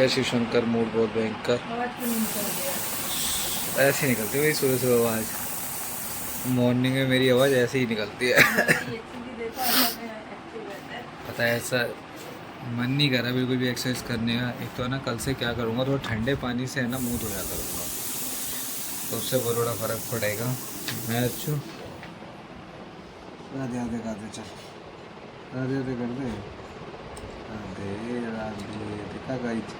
जय शिव शंकर। मूड बहुत भयंकर, ऐसे ही निकलती है मेरी सुबह सुबह आवाज़। मॉर्निंग में मेरी आवाज़ ऐसे ही निकलती है। पता है, ऐसा मन नहीं कर रहा बिल्कुल भी एक्सरसाइज करने का। एक तो है ना, कल से क्या करूँगा, थोड़ा ठंडे पानी से है ना मुँह धोया करूँगा, तो उससे बहुत बड़ा फ़र्क पड़ेगा। मैं अच्छू राधे राधे कर दे, चल राधे राधे कर दे, राधे राधे। देखा गाइस,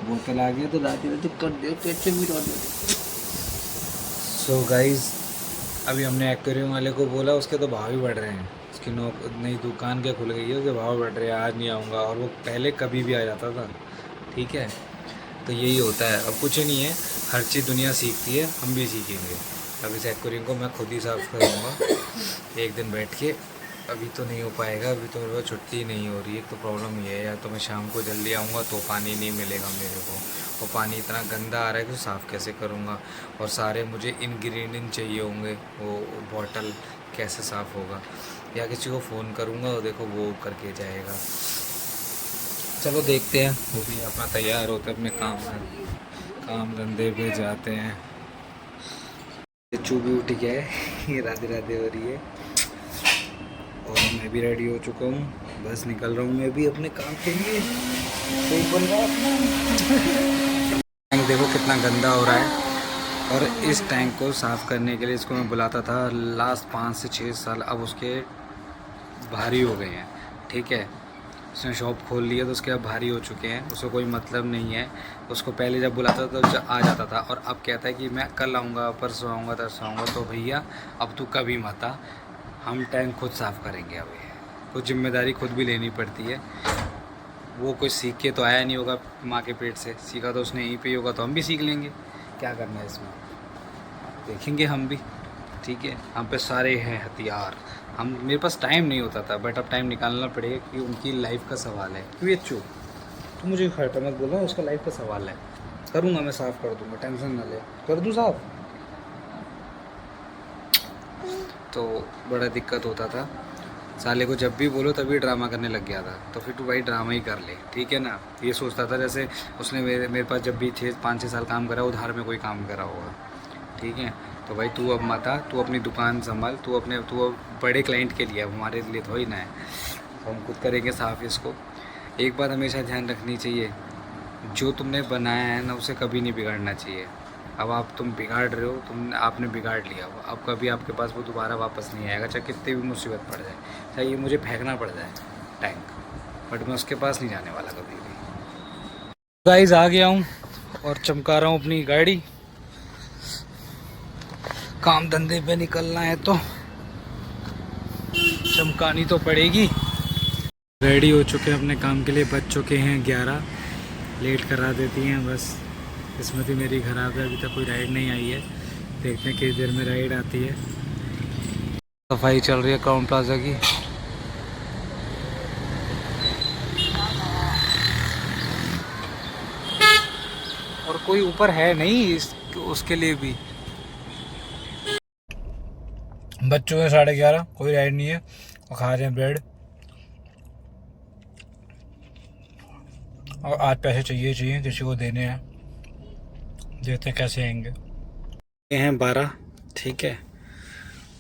बोतल आ गई तो राधे राधे कर दे, कैसे भी राधे। सो गाइस, अभी हमने एक्वेरियम वाले को बोला, उसके तो भाव ही बढ़ रहे हैं। उसकी नई दुकान क्या खुल गई है, उसके भाव बढ़ रहे हैं। आज नहीं आऊँगा, और वो पहले कभी भी आ जाता था। ठीक है, तो यही होता है। अब कुछ नहीं है, हर चीज़ दुनिया सीखती है, हम भी सीखेंगे। अब इस एक्वेरियम को मैं खुद ही साफ़ करूँगा एक दिन बैठ के। अभी तो नहीं हो पाएगा, अभी तो मेरे को छुट्टी नहीं हो रही है। तो प्रॉब्लम ये है, या तो मैं शाम को जल्दी आऊँगा तो पानी नहीं मिलेगा मेरे को, और पानी इतना गंदा आ रहा है कि साफ़ कैसे करूँगा। और सारे मुझे इंग्रेडिएंट चाहिए होंगे, वो बॉटल कैसे साफ़ होगा, या किसी को फ़ोन करूँगा और देखो वो करके जाएगा। चलो देखते हैं, वो भी अपना तैयार होते अपने काम धंधे पे जाते हैं। चूबी उठ गया है, ये राधे राधे हो रही है, और मैं भी रेडी हो चुका हूँ। बस निकल रहा हूँ मैं भी अपने काम के लिए। तो बन रहा टैंक देखो कितना गंदा हो रहा है, और इस टैंक को साफ़ करने के लिए इसको मैं बुलाता था लास्ट 5 से 6 साल। अब उसके भारी हो गए हैं। ठीक है, उसने शॉप खोल लिया तो उसके अब भारी हो चुके हैं। उसको कोई मतलब नहीं है। उसको पहले जब बुलाता था तो आ जाता था, और अब कहता है कि मैं कल आऊँगा, परसों आऊँगा, तरसों आऊँगा। तो भैया अब तू कभी मत आ, हम टैंक खुद साफ़ करेंगे। अब ये कुछ जिम्मेदारी खुद भी लेनी पड़ती है। वो कुछ सीख के तो आया नहीं होगा माँ के पेट से, सीखा तो उसने यहीं पे ही होगा, तो हम भी सीख लेंगे। क्या करना है इसमें, देखेंगे हम भी। ठीक है, हम पे सारे हैं हथियार। हम मेरे पास टाइम नहीं होता था, बट अब टाइम निकालना पड़ेगा कि उनकी लाइफ का सवाल है। क्यों ये चुप, तो मुझे खर्चा मत बोलना, उसका लाइफ का सवाल है। करूँगा मैं, साफ़ कर दूँगा, टेंशन ना ले, कर दूँ साफ़। तो बड़ा दिक्कत होता था, साले को जब भी बोलो तभी ड्रामा करने लग गया था। तो फिर तू भाई ड्रामा ही कर ले, ठीक है ना। ये सोचता था जैसे उसने मेरे पास जब भी 5-6 साल काम करा, उधार में कोई काम करा होगा। ठीक है, तो भाई तू अब मत आ, तू अपनी दुकान संभाल, तू अब बड़े क्लाइंट के लिए, अब हमारे लिए थोड़ी ना है। तो हम खुद करेंगे साफ़ इसको। एक बात हमेशा ध्यान रखनी चाहिए, जो तुमने बनाया है ना, उसे कभी नहीं बिगाड़ना चाहिए। अब तुम बिगाड़ रहे हो, आपने बिगाड़ लिया, अब कभी आपके पास वो दोबारा वापस नहीं आएगा, चाहे कितनी भी मुसीबत पड़ जाए, चाहे ये मुझे फेंकना पड़ जाए टैंक, बट मैं उसके पास नहीं जाने वाला कभी भी। गाइस आ गया हूँ और चमका रहा हूँ अपनी गाड़ी। काम धंधे पे निकलना है तो चमकानी तो पड़ेगी। रेडी हो चुके हैं अपने काम के लिए, बज चुके हैं 11। लेट करा देती हैं बस, किस्मत ही मेरी ख़राब है। अभी तक कोई राइड नहीं आई है, देखते हैं कितनी देर में राइड आती है। सफाई चल रही है क्राउन प्लाजा की। और कोई ऊपर है नहीं उसके लिए भी। बच्चों के 11:30, कोई राइड नहीं है, और खा रहे हैं ब्रेड। और आज पैसे चाहिए किसी को देने हैं, देखते हैं कैसे आएंगे। ये हैं 12। ठीक है,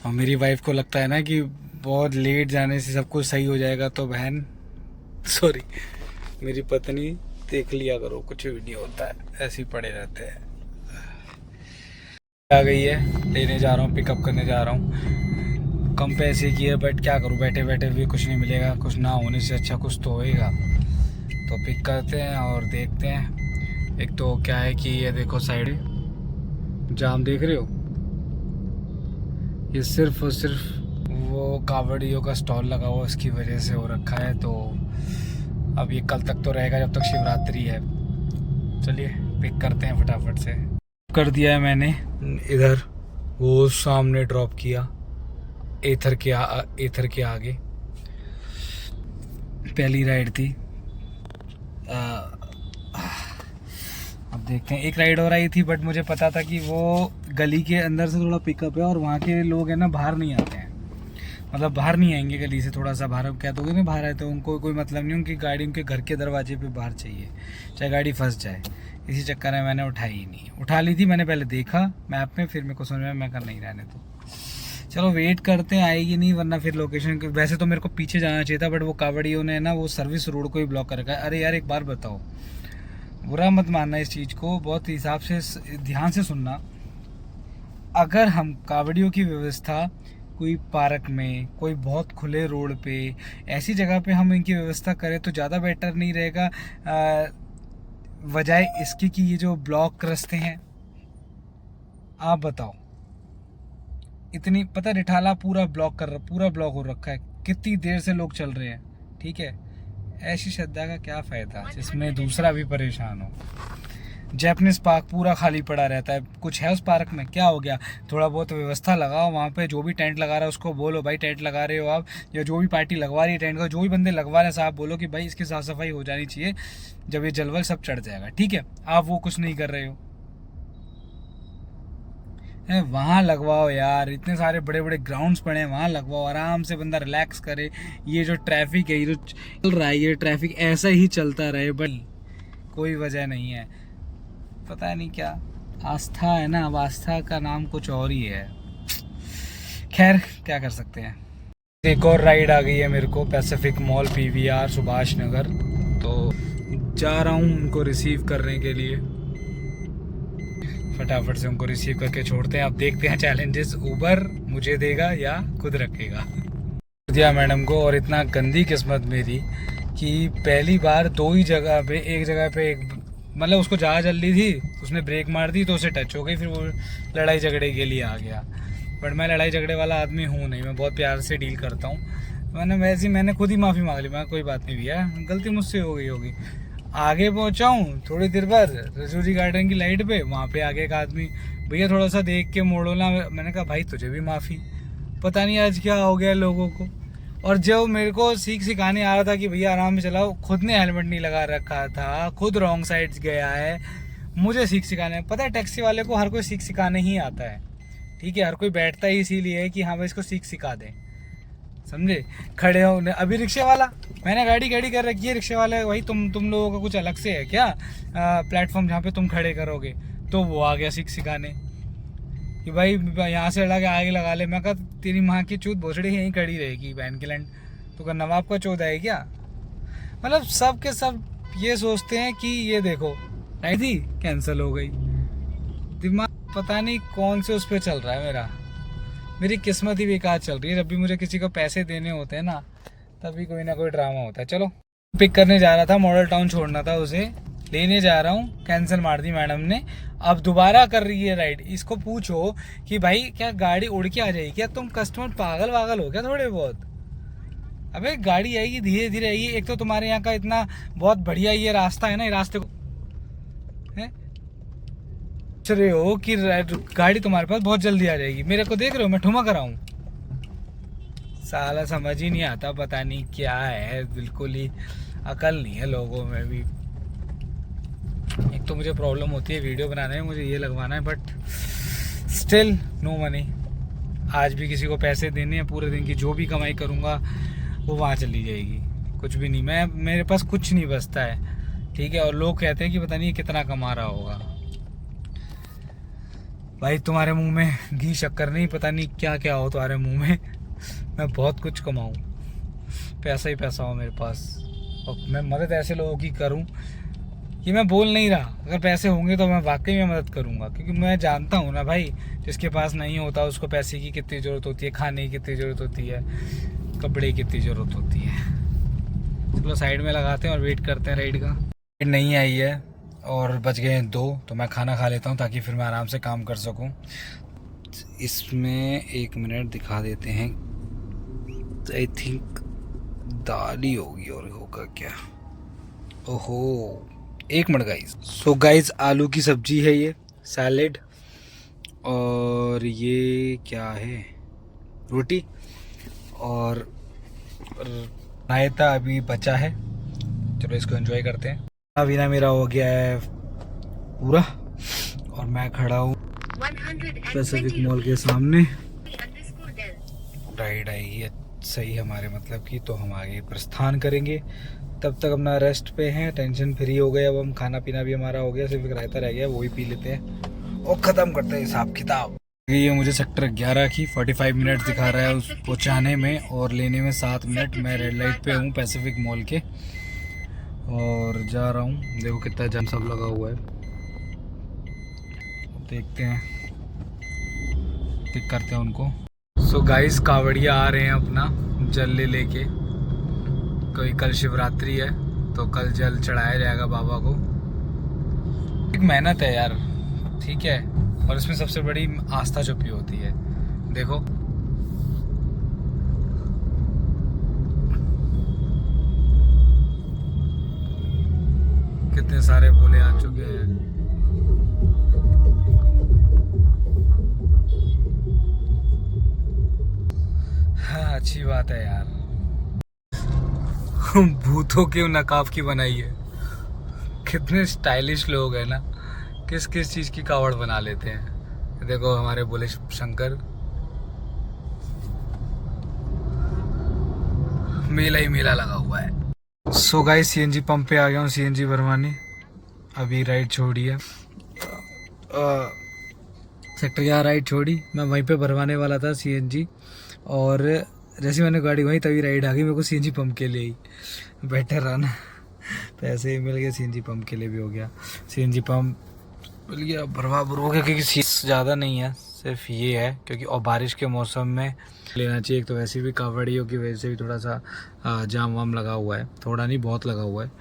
और मेरी वाइफ को लगता है ना कि बहुत लेट जाने से सब कुछ सही हो जाएगा, तो बहन सॉरी मेरी पत्नी, देख लिया करो, कुछ भी नहीं होता है, ऐसे ही पड़े रहते हैं। आ गई है, लेने जा रहा हूँ, पिकअप करने जा रहा हूँ। कम पैसे की है, बट क्या करूँ, बैठे बैठे भी कुछ नहीं मिलेगा, कुछ ना होने से अच्छा कुछ तो होएगा। तो पिक करते हैं और देखते हैं। एक तो क्या है कि ये देखो साइड जाम देख रहे हो, ये सिर्फ और सिर्फ वो कावड़ियों का स्टॉल लगा हुआ, उसकी वजह से हो रखा है। तो अब ये कल तक तो रहेगा जब तक शिवरात्रि है। चलिए पिक करते हैं फटाफट से। कर दिया है मैंने, इधर वो सामने ड्रॉप किया, एथर के आगे। पहली राइड थी। अब देखते हैं, एक राइड और आई थी, बट मुझे पता था कि वो गली के अंदर से थोड़ा पिकअप है, और वहाँ के लोग हैं ना बाहर नहीं आते हैं, मतलब बाहर नहीं आएंगे गली से, थोड़ा सा बाहर कह दोगे ना बाहर आए, तो उनको कोई मतलब नहीं, उनकी गाड़ी उनके घर के दरवाजे पे बाहर चाहिए, चाहे गाड़ी फंस जाए। इसी चक्कर में मैंने उठाई ही नहीं। उठा ली थी मैंने, पहले देखा मैप में, फिर मेरे को समझ में, मैं कर नहीं रहने तो चलो वेट करते हैं, आएगी नहीं, वरना फिर लोकेशन। वैसे तो मेरे को पीछे जाना चाहिए था, बट वो कावड़ियों ने ना वो सर्विस रोड को ही ब्लॉक कर रखा है। अरे यार एक बार बताओ, बुरा मत मानना इस चीज़ को, बहुत हिसाब से ध्यान से सुनना। अगर हम कावड़ियों की व्यवस्था कोई पार्क में, कोई बहुत खुले रोड पे, ऐसी जगह पे हम इनकी व्यवस्था करें तो ज़्यादा बेटर नहीं रहेगा, बजाय इसकी कि ये जो ब्लॉक रास्ते हैं। आप बताओ, इतनी पता रिठाला पूरा ब्लॉक पूरा ब्लॉक हो रखा है, कितनी देर से लोग चल रहे हैं, ठीक है। ऐसी श्रद्धा का क्या फ़ायदा जिसमें दूसरा भी परेशान हो। जैपनीज पार्क पूरा खाली पड़ा रहता है, कुछ है उस पार्क में? क्या हो गया? थोड़ा बहुत व्यवस्था लगाओ वहाँ पे, जो भी टेंट लगा रहा है उसको बोलो भाई टेंट लगा रहे हो आप, या जो भी पार्टी लगवा रही है टेंट का, जो भी बंदे लगवा रहे हैं साहब बोलो कि भाई इसकी साफ़ सफाई हो जानी चाहिए, जब ये जलवल सब चढ़ जाएगा, ठीक है। आप वो कुछ नहीं कर रहे हो, वहाँ लगवाओ यार, इतने सारे बड़े बड़े ग्राउंड्स पड़े हैं, वहाँ लगवाओ, आराम से बंदा रिलैक्स करे। ये जो ट्रैफिक है, ये जो चल रहा है, ये ट्रैफिक ऐसा ही चलता रहे, बट कोई वजह नहीं है। पता नहीं क्या आस्था है ना, अब आस्था का नाम कुछ और ही है। खैर क्या कर सकते हैं। एक और राइड आ गई है मेरे को, Pacific mall PVR Subhash Nagar, तो जा रहा हूँ उनको रिसीव करने के लिए। फटाफट से उनको रिसीव करके छोड़ते हैं। अब देखते हैं चैलेंजेस उबर मुझे देगा या खुद रखेगा। दिया मैडम को, और इतना गंदी किस्मत मेरी कि पहली बार दो ही जगह पे, एक जगह पे एक मतलब उसको जहाँ जल्दी थी उसने ब्रेक मार दी तो उसे टच हो गई, फिर वो लड़ाई झगड़े के लिए आ गया। बट मैं लड़ाई झगड़े वाला आदमी हूँ नहीं, मैं बहुत प्यार से डील करता हूँ। मैंने खुद ही माफ़ी मांग ली, मैं कोई बात नहीं भैया, गलती मुझसे हो गई होगी। आगे पहुंचा हूँ थोड़ी देर बाद रजूरी गार्डन की लाइट पे, वहाँ पे आगे एक आदमी, भैया थोड़ा सा देख के मोड़ो ना। मैंने कहा भाई तुझे भी माफ़ी। पता नहीं आज क्या हो गया लोगों को। और जो मेरे को सिखाने आ रहा था कि भैया आराम से चलाओ, खुद ने हेलमेट नहीं लगा रखा था, खुद रॉन्ग साइड गया है, मुझे सिखाने। पता है टैक्सी वाले को हर कोई सिखाने ही आता है, ठीक है, हर कोई बैठता ही इसीलिए है कि हाँ भाई इसको सिखा दें, समझे। खड़े हो अभी रिक्शे वाला, मैंने गाड़ी कर रखी है, रिक्शे वाले भाई तुम लोगों का कुछ अलग से है क्या प्लेटफॉर्म जहाँ पे तुम खड़े करोगे? तो वो आ गया सिखाने कि भाई यहाँ से लगा के आगे लगा ले। मैं कहा तेरी माँ की चूत भोसड़ी यहीं खड़ी रहेगी बहन की लैंड, तो क्या नवाब का चौथ है क्या? मतलब सब के सब ये सोचते हैं कि ये देखो आई थी कैंसिल हो गई। दिमाग पता नहीं कौन से उस पर चल रहा है मेरा। मेरी किस्मत ही बेकार चल रही है। जब भी मुझे किसी को पैसे देने होते हैं ना, तभी कोई ना कोई ड्रामा होता है। चलो पिक करने जा रहा था, मॉडल टाउन छोड़ना था, उसे लेने जा रहा हूँ, कैंसिल मार दी मैडम ने। अब दोबारा कर रही है राइड। इसको पूछो कि भाई क्या गाड़ी उड़ के आ जाएगी क्या? तुम कस्टमर पागल वागल हो क्या थोड़े बहुत? अबे गाड़ी आएगी धीरे धीरे आएगी। एक तो तुम्हारे यहाँ का इतना बहुत बढ़िया ये रास्ता है ना, ये रास्ते को रहे हो कि गाड़ी तुम्हारे पास बहुत जल्दी आ जाएगी। मेरे को देख रहे हो मैं ठुमक रहा हूँ। साला समझ ही नहीं आता, पता नहीं क्या है, बिल्कुल ही अकल नहीं है लोगों में भी। एक तो मुझे प्रॉब्लम होती है वीडियो बनाने में, मुझे ये लगवाना है, बट स्टिल नो मनी। आज भी किसी को पैसे देने हैं, पूरे दिन की जो भी कमाई करूँगा वो वहाँ चली जाएगी, कुछ भी नहीं। मेरे पास कुछ नहीं बचता है, ठीक है। और लोग कहते हैं कि पता नहीं कितना कमा रहा होगा। भाई तुम्हारे मुंह में घी शक्कर नहीं, पता नहीं क्या क्या हो तुम्हारे मुंह में। मैं बहुत कुछ कमाऊँ, पैसा ही पैसा हो मेरे पास, और मैं मदद ऐसे लोगों की करूँ। ये मैं बोल नहीं रहा, अगर पैसे होंगे तो मैं वाकई में मदद करूँगा, क्योंकि मैं जानता हूँ ना भाई, जिसके पास नहीं होता उसको पैसे की कितनी ज़रूरत होती है, खाने की कितनी ज़रूरत होती है, कपड़े की कितनी ज़रूरत होती है। चलो साइड में लगाते हैं और वेट करते हैं राइड का। राइड नहीं आई है और बच गए हैं 2, तो मैं खाना खा लेता हूँ ताकि फिर मैं आराम से काम कर सकूँ। इसमें 1 मिनट दिखा देते हैं, आई थिंक दाल ही होगी, और होगा क्या? ओहो 1 मिनट गाइस। सो गाइस आलू की सब्जी है ये, सैलेड, और ये क्या है, रोटी और रायता अभी बचा है। चलो इसको एंजॉय करते हैं। अभी ना मेरा हो गया है पूरा, और मैं खड़ा हूँ पैसिफिक मॉल के सामने। राइड आएगी सही हमारे मतलब की, तो हम आगे प्रस्थान करेंगे। तब तक अपना रेस्ट पे हैं, टेंशन फ्री हो गए। अब हम खाना पीना भी हमारा हो गया, सिर्फ एक रायता रह गया, वो ही पी लेते हैं और ख़त्म करते हैं हिसाब किताब। ये मुझे सेक्टर 11 की 45 मिनट दिखा रहा है उस पहुँचाने में, और लेने में 7 मिनट। मैं रेड लाइट पे हूँ पैसिफिक मॉल के, और जा रहा हूँ। देखो कितना जाम सब लगा हुआ है, देखते हैं, पिक करते हैं उनको। सो गाइस, कावड़िया आ रहे हैं अपना जल लेके। कोई कल शिवरात्रि है तो कल जल चढ़ाया जाएगा बाबा को। एक मेहनत है यार, ठीक है, और इसमें सबसे बड़ी आस्था छुपी होती है। देखो कितने सारे बोले आ चुके हैं। हाँ, अच्छी बात है यार। भूतों के नकाब की बनाई है। कितने स्टाइलिश लोग हैं ना, किस किस चीज की कावड़ बना लेते हैं। देखो हमारे बोले शंकर, मेला ही मेला लगा हुआ है। सो गाइस, सीएनजी पंप पे आ गया हूँ सीएनजी भरवाने। अभी राइड छोड़ी है, सेक्टर 11 राइड छोड़ी, मैं वहीं पे भरवाने वाला था सीएनजी, और जैसे मैंने गाड़ी वहीं तभी राइड आ गई मेरे को सीएनजी पंप के लिए ही। बेटर रहा ना, पैसे मिल गए, सीएनजी पंप के लिए भी हो गया। सीएनजी पंप मिल गया, भरवा भर हो गया, क्योंकि सीट्स ज़्यादा नहीं है, सिर्फ ये है क्योंकि और बारिश के मौसम में लेना चाहिए। एक तो वैसे भी कावड़ियों की वजह से भी थोड़ा सा जाम वाम लगा हुआ है, थोड़ा नहीं बहुत लगा हुआ है,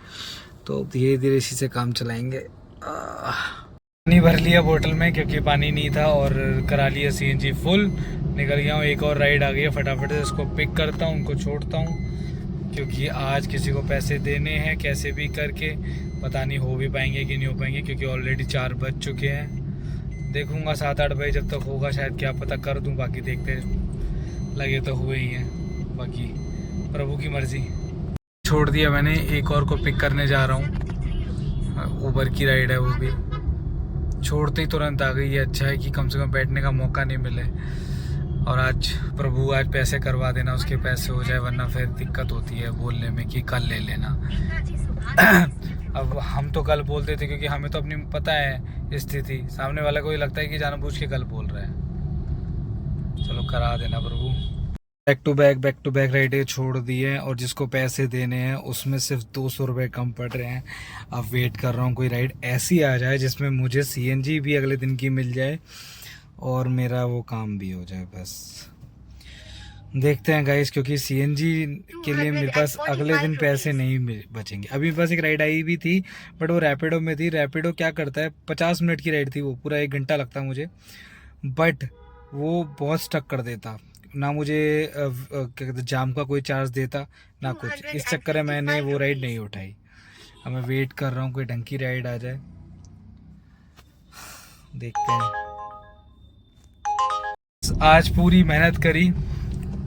तो धीरे धीरे इसी से काम चलाएंगे। पानी भर लिया बोतल में क्योंकि पानी नहीं था, और करा लिया सीएनजी फुल। निकल गया हूँ, एक और राइड आ गई है, फटाफट से इसको पिक करता हूँ, उनको छोड़ता हूँ, क्योंकि आज किसी को पैसे देने हैं कैसे भी करके। पता नहीं हो भी पाएंगे कि नहीं हो पाएंगे, क्योंकि ऑलरेडी 4 बज चुके हैं। देखूंगा 7-8 बजे जब तक होगा शायद, क्या पता कर दूं, बाकी देखते हैं। लगे तो हुए ही हैं, बाकी प्रभु की मर्जी। छोड़ दिया मैंने, एक और को पिक करने जा रहा हूँ। ऊबर की राइड है, वो भी छोड़ते ही तुरंत आ गई। ये अच्छा है कि कम से कम बैठने का मौका नहीं मिले। और आज प्रभु आज पैसे करवा देना, उसके पैसे हो जाए, वरना फिर दिक्कत होती है बोलने में कि कल ले लेना। अब हम तो कल बोलते थे क्योंकि हमें तो अपनी पता है स्थिति, सामने वाला को ये लगता है कि जानबूझ के कल बोल रहा है। चलो करा देना प्रभु। बैक टू बैक राइडें छोड़ दी है, और जिसको पैसे देने हैं उसमें सिर्फ 200 रुपये कम पड़ रहे हैं। अब वेट कर रहा हूँ कोई राइड ऐसी आ जाए जिसमें मुझे सीएनजी भी अगले दिन की मिल जाए और मेरा वो काम भी हो जाए। बस देखते हैं गाइस, क्योंकि सीएनजी के लिए मेरे पास अगले दिन पैसे नहीं बचेंगे। अभी मेरे पास एक राइड आई भी थी, बट वो रैपिडो में थी। रैपिडो क्या करता है, 50 मिनट की राइड थी वो, पूरा 1 घंटा लगता मुझे, बट वो बहुत स्टक कर देता ना। मुझे क्या कहते जाम का कोई चार्ज देता ना कुछ। इस चक्कर में मैंने वो राइड नहीं उठाई। अब मैं वेट कर रहा हूँ कोई ढंग की राइड आ जाए, देखते हैं। आज पूरी मेहनत करी,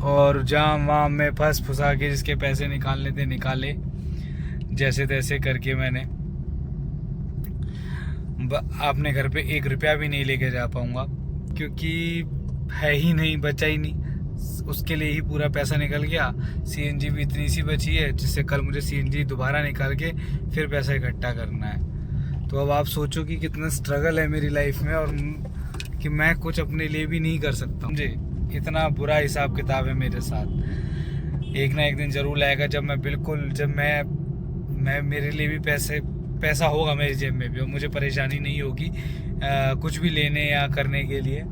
और जाम वाम में फंस फुसा के जिसके पैसे निकालने थे निकाले, जैसे तैसे करके मैंने। अपने घर पे 1 रुपया भी नहीं लेके जा पाऊंगा, क्योंकि है ही नहीं, बचा ही नहीं। उसके लिए ही पूरा पैसा निकल गया। सीएनजी भी इतनी सी बची है जिससे कल मुझे सीएनजी दोबारा निकाल के फिर पैसा इकट्ठा करना है। तो अब आप सोचो कि कितना स्ट्रगल है मेरी लाइफ में, और कि मैं कुछ अपने लिए भी नहीं कर सकता। मुझे इतना बुरा हिसाब किताब है मेरे साथ। एक ना एक दिन जरूर आएगा जब मैं बिल्कुल, जब मैं मेरे लिए भी पैसा होगा मेरी जेब में भी, और मुझे परेशानी नहीं होगी कुछ भी लेने या करने के लिए।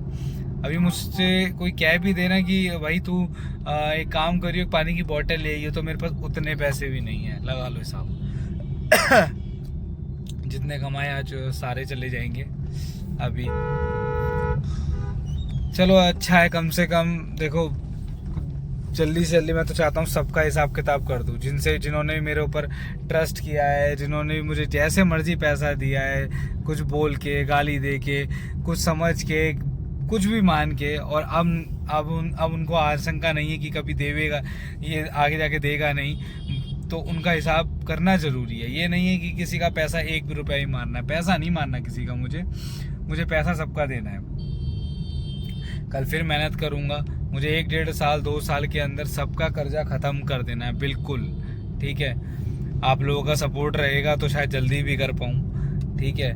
अभी मुझसे कोई कह भी देना कि भाई तू एक काम करियो, पानी की बोतल ले आइयो, तो मेरे पास उतने पैसे भी नहीं है। लगा लो हिसाब। जितने कमाए आज सारे चले जाएंगे अभी। चलो अच्छा है, कम से कम देखो जल्दी से जल्दी मैं तो चाहता हूँ सबका हिसाब किताब कर दूँ। जिन्होंने मेरे ऊपर ट्रस्ट किया है, जिन्होंने मुझे जैसे मर्जी पैसा दिया है, कुछ बोल के, गाली दे के, कुछ समझ के, कुछ भी मान के, और अब उनको आशंका नहीं है कि कभी देवेगा, ये आगे जाके देगा नहीं, तो उनका हिसाब करना ज़रूरी है। ये नहीं है कि किसी का पैसा 1 भी रुपया ही मारना है। पैसा नहीं मारना किसी का, मुझे पैसा सबका देना है। कल फिर मेहनत करूँगा। मुझे 1-1.5 साल 2 साल के अंदर सबका कर्जा ख़त्म कर देना है, बिल्कुल। ठीक है, आप लोगों का सपोर्ट रहेगा तो शायद जल्दी भी कर पाऊँ। ठीक है,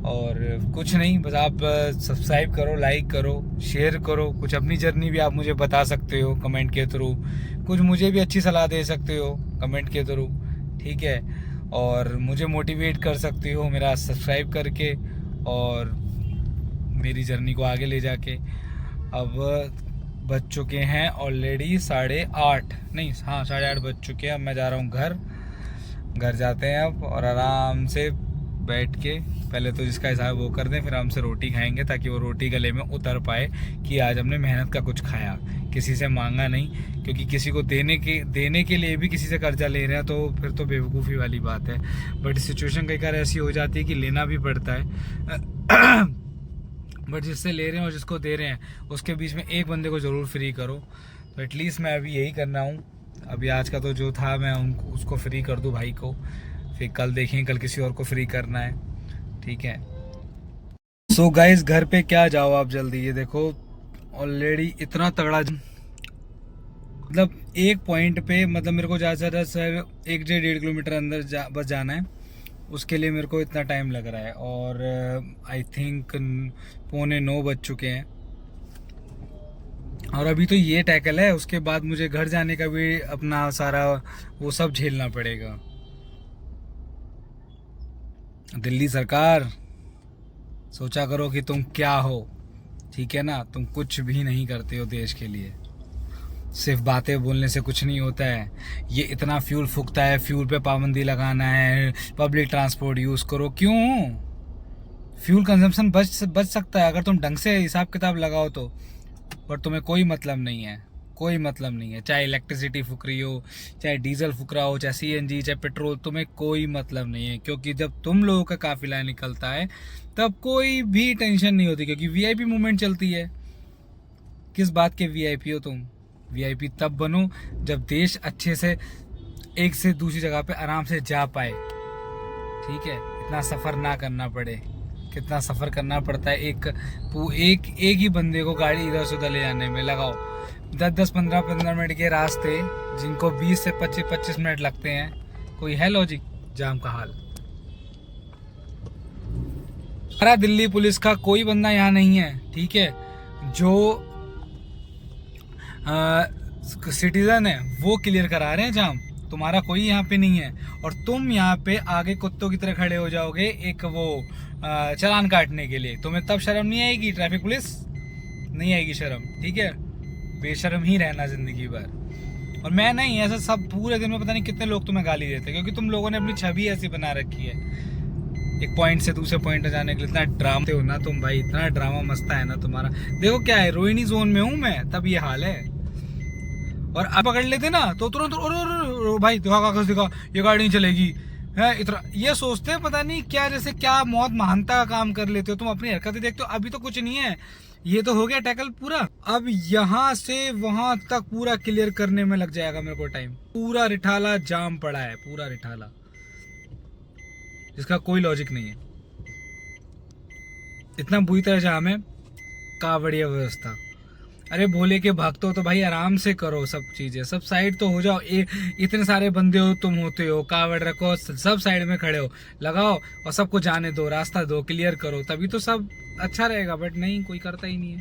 और कुछ नहीं, बस आप सब्सक्राइब करो, लाइक करो, शेयर करो। कुछ अपनी जर्नी भी आप मुझे बता सकते हो कमेंट के थ्रू, कुछ मुझे भी अच्छी सलाह दे सकते हो कमेंट के थ्रू। ठीक है, और मुझे मोटिवेट कर सकते हो मेरा सब्सक्राइब करके और मेरी जर्नी को आगे ले जाके। अब बज चुके हैं ऑलरेडी 8:30, नहीं हाँ 8:30 बज चुके हैं। अब मैं जा रहा हूँ घर जाते हैं अब, और आराम से बैठ के पहले तो जिसका हिसाब वो कर दें, फिर आराम से रोटी खाएंगे ताकि वो रोटी गले में उतर पाए कि आज हमने मेहनत का कुछ खाया, किसी से मांगा नहीं। क्योंकि किसी को देने के लिए भी किसी से कर्जा ले रहे हैं तो फिर तो बेवकूफ़ी वाली बात है। बट सिचुएशन कई बार ऐसी हो जाती है कि लेना भी पड़ता है। बट जिससे ले रहे हैं और जिसको दे रहे हैं उसके बीच में एक बंदे को ज़रूर फ्री करो। तो एटलीस्ट मैं अभी यही करना हूँ। अभी आज का तो जो था मैं उसको फ्री कर दूँ भाई को, फिर कल देखें, कल किसी और को फ्री करना है। ठीक है, सो गाइस घर पे क्या जाओ आप जल्दी। ये देखो ऑलरेडी इतना तगड़ा, मतलब एक पॉइंट पे, मतलब मेरे को ज़्यादा से 1-1.5 किलोमीटर अंदर बस जाना है, उसके लिए मेरे को इतना टाइम लग रहा है। और आई थिंक 8:45 बज चुके हैं, और अभी तो ये टैकल है, उसके बाद मुझे घर जाने का भी अपना सारा वो सब झेलना पड़ेगा। दिल्ली सरकार, सोचा करो कि तुम क्या हो। ठीक है ना, तुम कुछ भी नहीं करते हो देश के लिए, सिर्फ बातें बोलने से कुछ नहीं होता है। ये इतना फ्यूल फूकता है, फ्यूल पे पाबंदी लगाना है, पब्लिक ट्रांसपोर्ट यूज़ करो। क्यों? फ्यूल कंजम्पशन बच सकता है अगर तुम ढंग से हिसाब किताब लगाओ तो। पर तुम्हें कोई मतलब नहीं है, कोई मतलब नहीं है। चाहे इलेक्ट्रिसिटी फूक रही हो, चाहे डीजल फूक रहा हो, चाहे सीएनजी, चाहे पेट्रोल, तुम्हें कोई मतलब नहीं है। क्योंकि जब तुम लोगों का काफिला निकलता है तब कोई भी टेंशन नहीं होती, क्योंकि वीआईपी मूवमेंट चलती है। किस बात के वीआईपी हो तुम? वीआईपी तब बनो जब देश अच्छे से एक से दूसरी जगह पे आराम से जा पाए। ठीक है, इतना सफ़र ना करना पड़े। कितना सफ़र करना पड़ता है एक ही बंदे को गाड़ी इधर से उधर ले जाने में। लगाओ 10-10, 15-15 मिनट के रास्ते जिनको 20 से 25-25 मिनट लगते हैं। कोई है लॉजिक? जाम का हाल। हमारा दिल्ली पुलिस का कोई बंदा यहाँ नहीं है, ठीक है, जो सिटीजन है वो क्लियर करा रहे हैं जाम। तुम्हारा कोई यहाँ पे नहीं है, और तुम यहाँ पे आगे कुत्तों की तरह खड़े हो जाओगे एक वो चालान काटने के लिए। तुम्हें तब शर्म नहीं आएगी? ट्रैफिक पुलिस नहीं आएगी शर्म। ठीक है, बेशर्म ही रहना जिंदगी भर। और मैं नहीं, ऐसा सब पूरे दिन में पता नहीं कितने लोग तुम्हें गाली देते हैं, क्योंकि तुम लोगों ने अपनी छवि ऐसी बना रखी है। एक पॉइंट से दूसरे पॉइंट पे जाने के लिए इतना ड्रामा हो ना तुम भाई, इतना ड्रामा मस्ता है ना तुम्हारा। देखो क्या है, रोहिणी जोन में हूँ मैं, तब ये हाल है। और अब पकड़ लेते ना तो तुरंत भाई दिखा कागज दिखा, ये गाड़ी नहीं चलेगी है, इतना ये सोचते हैं पता नहीं क्या, जैसे क्या मौत महानता का काम कर लेते हो तुम। अपनी हरकतें देखते हो, अभी तो कुछ नहीं है, ये तो हो गया टैकल पूरा। अब यहाँ से वहां तक पूरा क्लियर करने में लग जाएगा मेरे को टाइम। पूरा रिठाला जाम पड़ा है, पूरा रिठाला, जिसका कोई लॉजिक नहीं है। इतना बुरी तरह जाम है, का बढ़िया व्यवस्था। अरे भोले के भक्त हो तो भाई आराम से करो सब चीजें, सब साइड तो हो जाओ। इतने सारे बंदे हो, तुम होते हो, कावड़ रखो, सब साइड में खड़े हो, लगाओ और सबको जाने दो, रास्ता दो, क्लियर करो, तभी तो सब अच्छा रहेगा। बट नहीं, कोई करता ही नहीं है।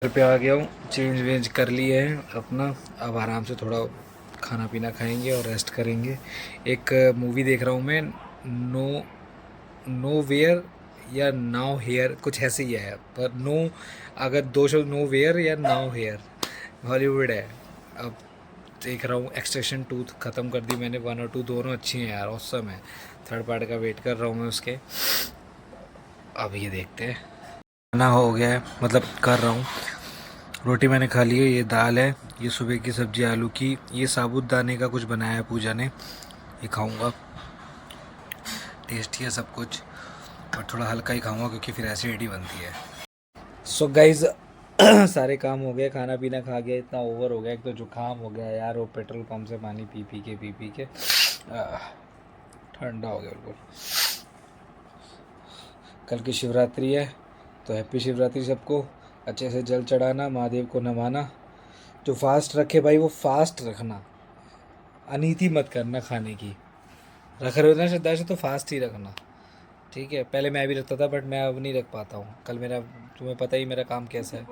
घर पे आ गया हूँ, चेंज वेंज कर लिए है अपना। अब आराम से थोड़ा खाना पीना खाएंगे और रेस्ट करेंगे। एक मूवी देख रहा हूँ मैं, नो वेयर या नाउ हेयर, कुछ ऐसे ही है, पर नो, अगर दो शब्द नो वेयर या नाउ हेयर, हॉलीवुड है। अब देख रहा हूँ। एक्सट्रैक्शन 2 ख़त्म कर दी मैंने, 1 और 2 दोनों अच्छी हैं यार, ऑसम है। थर्ड पार्ट का वेट कर रहा हूँ मैं उसके। अब ये देखते हैं। खाना हो गया है, मतलब कर रहा हूँ। रोटी मैंने खा ली है, ये दाल है, ये सुबह की सब्जी आलू की, ये साबुदाने का कुछ बनाया है पूजा ने, ये खाऊंगा। टेस्टी है सब कुछ, पर थोड़ा हल्का ही खाऊंगा क्योंकि फिर एसिडिटी बनती है। सो गाइज सारे काम हो गए, खाना पीना खा गया, इतना ओवर हो गया। एक तो जुकाम हो गया यार, वो पेट्रोल पंप से पानी पी पी के ठंडा हो गया बिल्कुल। कल की शिवरात्रि है तो हैप्पी शिवरात्रि सबको। अच्छे से जल चढ़ाना, महादेव को नवाना। जो फास्ट रखे भाई वो फास्ट रखना, अनीति मत करना खाने की। रख रहे हो ना श्रद्धा से तो फास्ट ही रखना, ठीक है। पहले मैं भी रखता था बट मैं अब नहीं रख पाता हूँ। कल मेरा, तुम्हें पता ही मेरा काम कैसा है।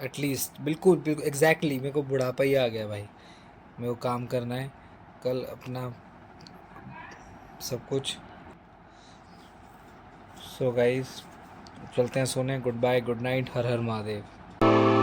एटलीस्ट बिल्कुल बिल्कुल एग्जैक्टली, मेरे को बुढ़ापा ही आ गया भाई। मेरे को काम करना है कल अपना सब कुछ। सो गाइस चलते हैं सोने। गुड बाय, गुड नाइट, हर हर महादेव।